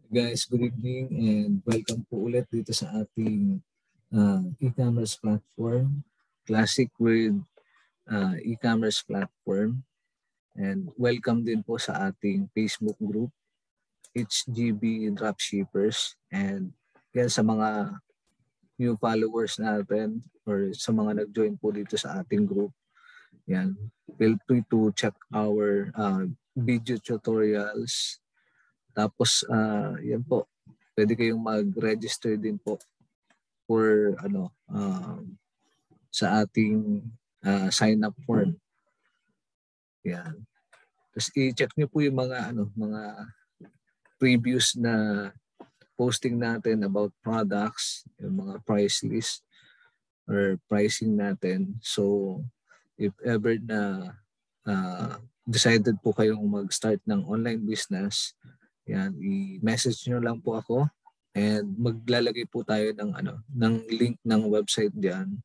Guys, good evening and welcome po ulit dito sa ating e-commerce platform, Classic with e-commerce platform. And welcome din po sa ating Facebook group, HGB Dropshippers. And yan sa mga new followers natin or sa mga nag-join po dito sa ating group. Yan, feel free to check our video tutorials. Tapos yan po, pwede kayong mag-register din po for sa ating sign up form. Yan. Tapos i-check niyo po yung mga previous na posting natin about products, yung mga price list or pricing natin. So if ever na decided po kayong mag-start ng online business, yan, i-message nyo lang po ako and maglalagay po tayo ng link ng website diyan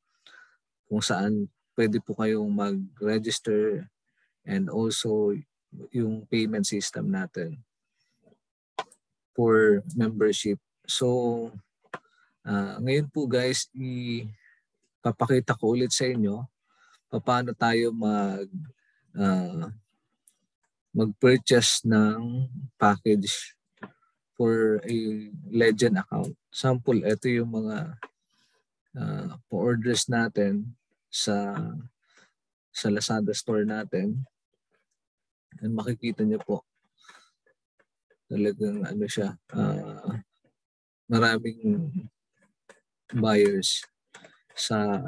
kung saan pwede po kayong mag-register and also yung payment system natin for membership. So ngayon po guys, ipapakita ko ulit sa inyo paano tayo mag-purchase ng package for a Legend account. Sample, ito yung mga orders natin sa Lazada store natin. And makikita niyo po talagang siya, maraming buyers sa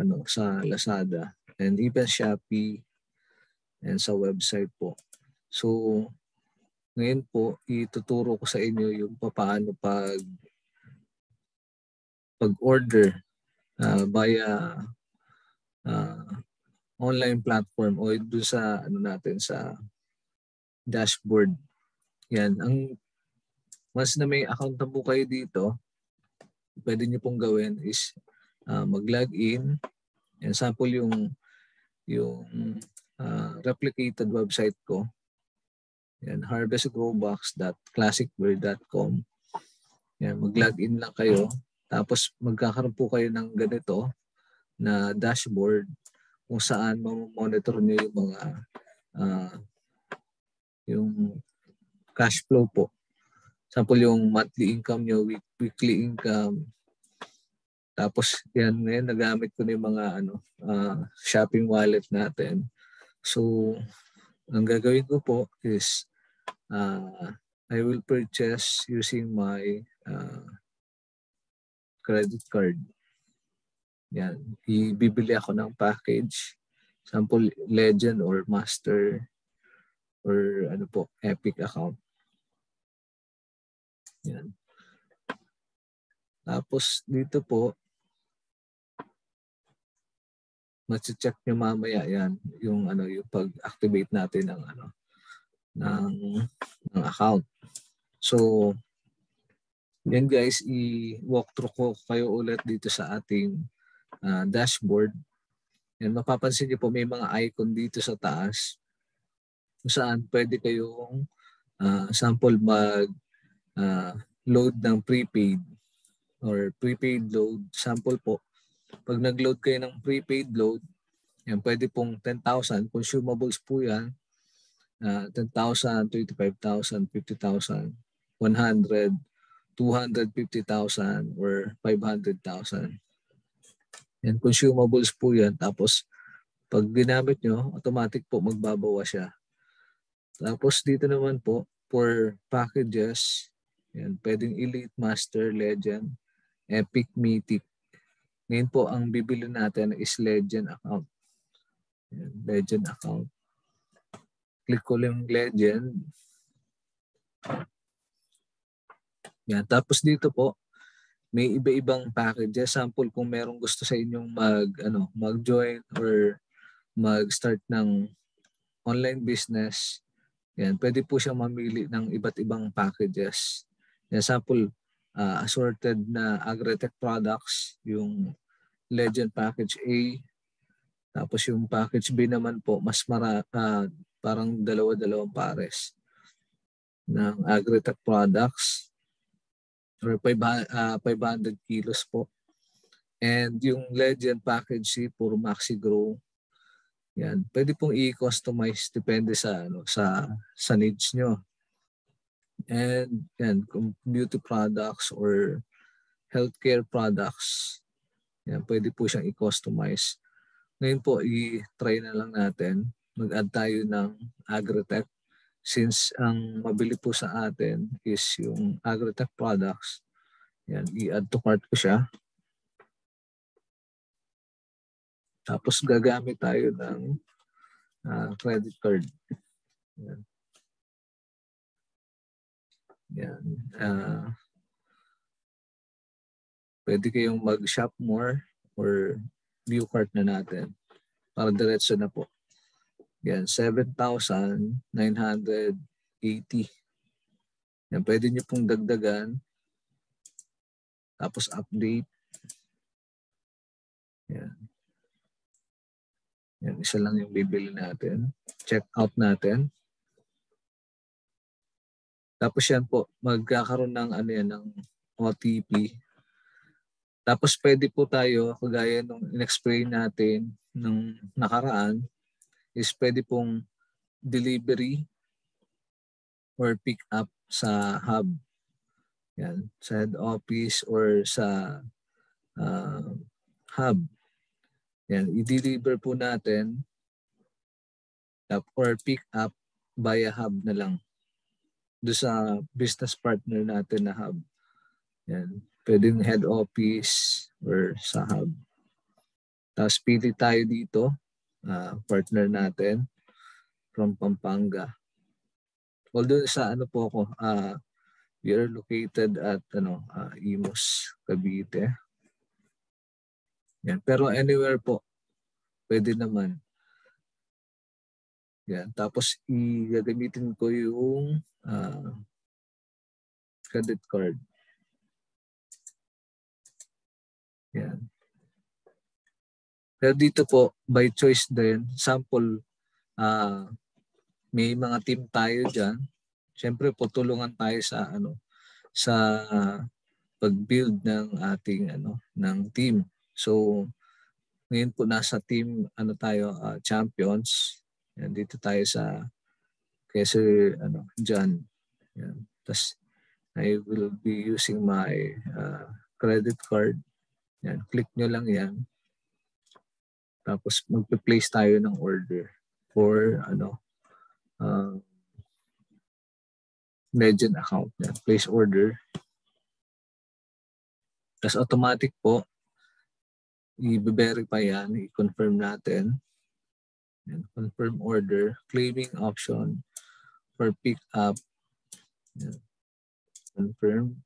Lazada and even Shopee and sa website po. So ngayon po ituturo ko sa inyo yung paano pag-order via online platform o doon sa natin sa dashboard. Yan, ang once na may account na po kayo dito, pwede niyo pong gawin is mag-login. Yan, sample yung replicated website ko. Yan, harvestgrowbox.classicwear.com. Yan, mag-login lang kayo. Tapos magkakaroon po kayo ng ganito na dashboard kung saan monitor niyo yung mga yung cash flow po. Sample yung monthly income niyo, weekly income. Tapos yan ngayon nagamit ko na yung mga shopping wallet natin. So ang gagawin ko po is I will purchase using my credit card. Yan, ibibili ako ng package, sample Legend or Master or Epic account. Yan. Tapos dito po ma-check nyo mamaya yan yung yung pag-activate natin ng account. So yan guys, i-walk through ko kayo ulit dito sa ating dashboard. Yan, mapapansin niyo po may mga icon dito sa taas kung saan pwede kayong sample load ng prepaid or prepaid load. Sample po, pag nag-load kayo ng prepaid load, yan, pwede pong 10,000. Consumables po yan. 10,000, 25,000, 50,000, 100, 250,000, or 500,000. Yan, consumables po yan. Tapos, pag ginamit nyo, automatic po magbabawas siya. Tapos, dito naman po, for packages, yan, pwedeng Elite, Master, Legend, Epic, Mythic. Ngayon po, ang bibili natin is Legend account. Yan, Legend account. Click ko lang Legend. Yan, tapos dito po, may iba-ibang packages. Sample kung merong gusto sa inyong mag-join or mag-start ng online business, yan, pwede po siya mamili ng iba't ibang packages. Yan, sample, assorted na agritech products, yung Legend Package A. Tapos yung Package B naman po, mas parang dalawa-dalawang pares ng agritech products. or 500 kilos po. And yung Legend Package C, puro Maxi Grow. Yan, pwede pong i-customize depende sa sa needs nyo. And yan, kung beauty products or healthcare products, yan, pwede po siyang i-customize. Ngayon po, i-try na lang natin. Mag-add tayo ng Agritech. Since ang mabili po sa atin is yung Agritech products. Yan, i-add to cart ko siya. Tapos gagamit tayo ng credit card. Yan. Yan. Pwede kayong mag-shop more or view cart na natin para diretso na po. Yan, 7,980. Yan, pwede nyo pong dagdagan. Tapos update. Yan. Yan, isa lang yung bibili natin. Check out natin. Tapos yan po, magkakaroon ng ng OTP. Tapos pwede po tayo, kagaya nung in-explain natin nung nakaraan, is pwede pong delivery or pick up sa hub. Yan, sa head office or sa hub. Yan, i-deliver po natin or pick up via hub na lang. Doon sa business partner natin na hub. Yan, pwedeng head office or sa hub. Tapos pili tayo dito, partner natin from Pampanga. Although sa po ako, we are located at Imus, Cavite. Yan, pero anywhere po, pwede naman. Yan, tapos gagamitin ko yung credit card. Yan. Pero dito po, by choice din, sample, may mga team tayo dyan. Siyempre po, tulungan tayo sa sa pag-build ng ating ng team. So, ngayon po nasa team tayo, champions. Yan, dito tayo sa Sir John. Yan. Tapos, I will be using my credit card. Yan, click nyo lang yan. Tapos magpe-place tayo ng order for Legend account. Yan, place order. Tapos automatic po, i-verify yan, i-confirm natin. Yan, confirm order, claiming option for pick up. Yan. Confirm.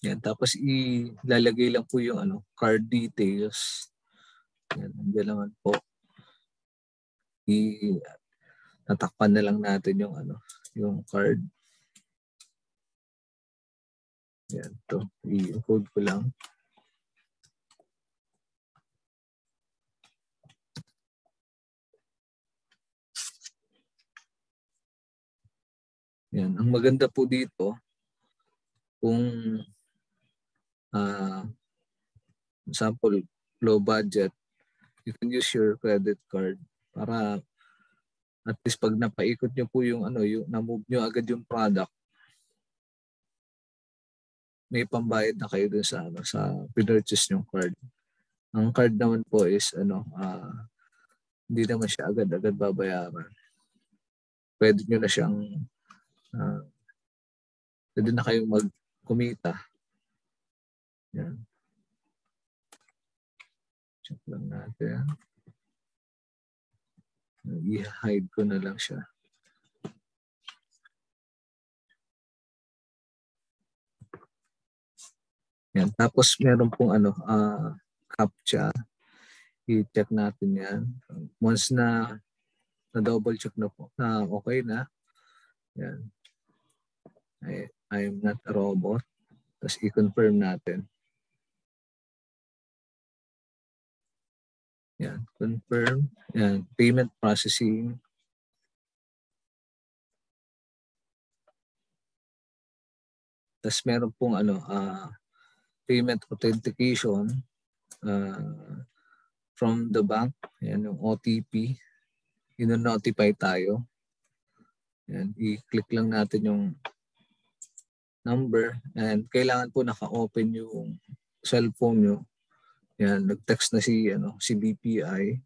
Yan, tapos ilalagay lang po yung card details. Yan, nandiyan naman po. Tatakpan na lang natin yung yung card. Yan, to. I-encode ko lang. Yan, ang maganda po dito, kung example, low budget, you can use your credit card para at least pag napaikot nyo po yung yung na-move nyo agad yung product, may pambayad na kayo dun sa sa pinurchase yung card. Ang card naman po is hindi naman siya agad-agad babayaran. Pwede nyo na siyang pwede na kayong magkumita. Yan. Check lang natin. I-hide ko na lang siya. Yan. Tapos meron pong CAPTCHA. I-check natin yan. Once na double check na po na okay na. Yan. I'm not a robot. Tapos i-confirm natin. Yan. Confirm. Yan. Payment processing. tas meron pong payment authentication from the bank. Yan yung OTP. Ino-notify tayo. Yan, i-click lang natin yung number and kailangan po naka-open yung cellphone nyo. Yan, nag-text na si BPI.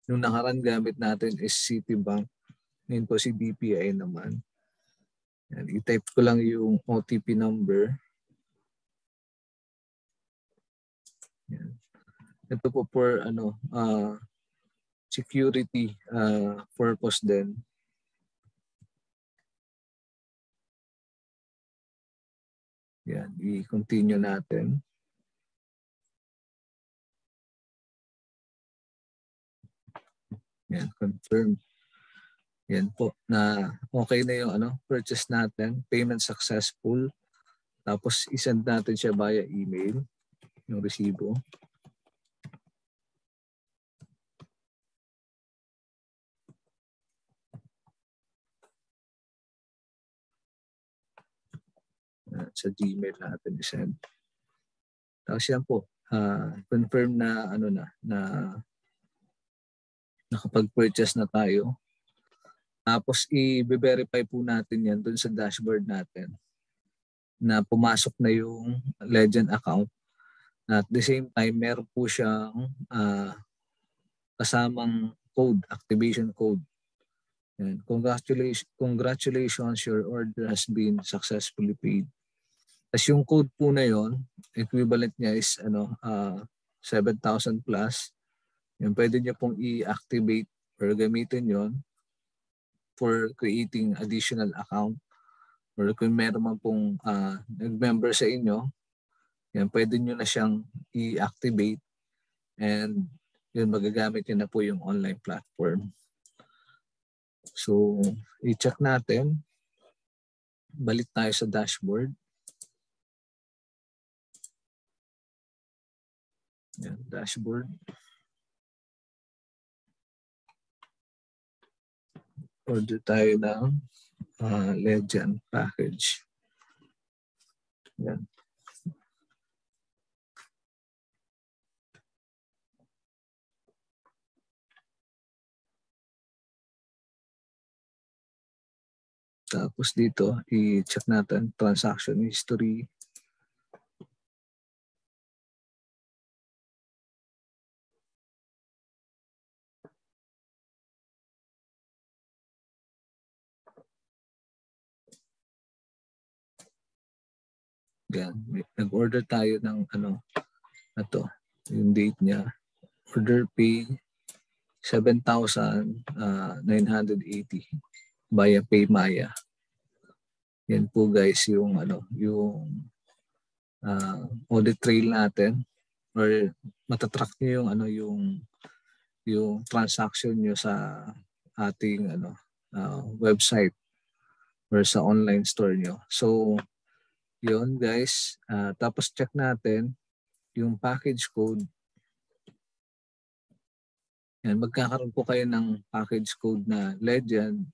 Nung nakaraan gamit natin is Citibank. Ngayon po si BPI naman. Yan, i-type ko lang yung OTP number. Yan. Ito po for security purpose din. Yan, i-continue natin. Yan, confirm. Yan po na okay na yung purchase natin, payment successful. Tapos i-send natin siya via email, yung resibo. Sa Gmail natin i-send. Tapos yan po, confirm na na nakapag-purchase na tayo. Tapos i-verify po natin yan dun sa dashboard natin na pumasok na yung Legend account. At the same time, meron po siyang kasamang code, activation code. And congratulations, your order has been successfully paid. Tapos yung code po na yon, equivalent niya is 7,000 plus. Yung pwede niyo pong i-activate or gamitin yon for creating additional account. Or kung meron man pong nag-member sa inyo, yan, pwede nyo na siyang i-activate and yun, magagamit nyo na po yung online platform. So, i-check natin. Balik tayo sa dashboard. Yan, dashboard. Order tayo ng Legend package. Yan. Tapos dito, i-check natin transaction history. Yan. Nag-order tayo ng yung date niya. Order pay 7,980 via Paymaya. Yan po guys yung yung audit trail natin or matatrack niyo yung yung transaction niyo sa ating website or sa online store niyo. So yun guys, tapos check natin yung package code. Yan, magkakaroon po kayo ng package code na Legend.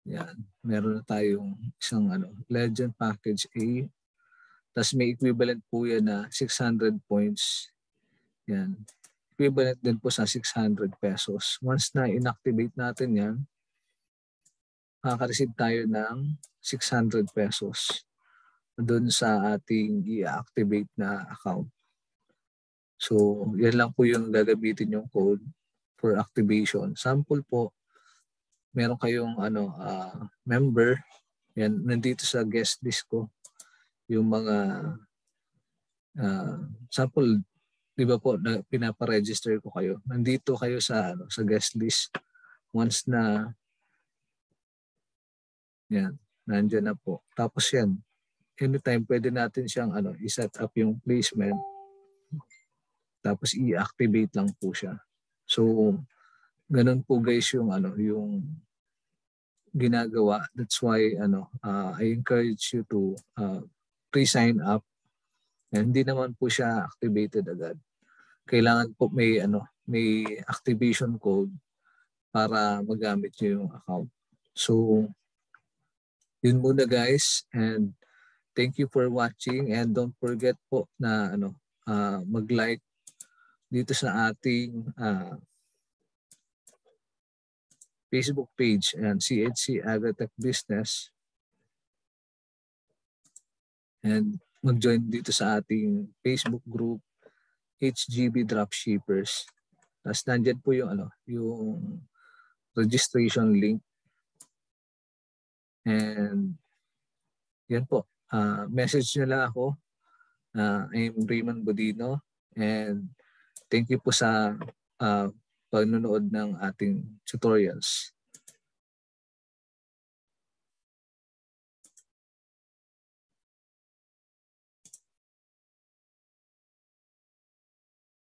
Yan, meron na tayong isang Legend package A. Tapos may equivalent po yan na 600 points. Yan, equivalent din po sa 600 pesos. Once na inactivate natin yan, makaka-receive tayo ng 600 pesos doon sa ating i-activate na account. So, yan lang po yung gagamitin yung code for activation. Sample po, meron kayong member, yan, nandito sa guest list ko, yung mga sample, di ba po, na pinaparegister ko kayo. Nandito kayo sa guest list. Once na yan, nandiyan na po. Tapos yan, anytime pwede natin siyang i-set up yung placement. Tapos i-activate lang po siya. So, ganun po guys yung yung ginagawa. That's why I encourage you to pre-sign up. And hindi naman po siya activated agad. Kailangan po may activation code para magamit niyo yung account. So, Yun muna guys, and thank you for watching, and don't forget po na mag-like dito sa ating Facebook page and CHC Agritech Business, and mag-join dito sa ating Facebook group HGB Dropshippers. Tapos nandyan po yung yung registration link. And yan po, message nyo lang ako. I'm Raymond Bodino, and thank you po sa panonood ng ating tutorials.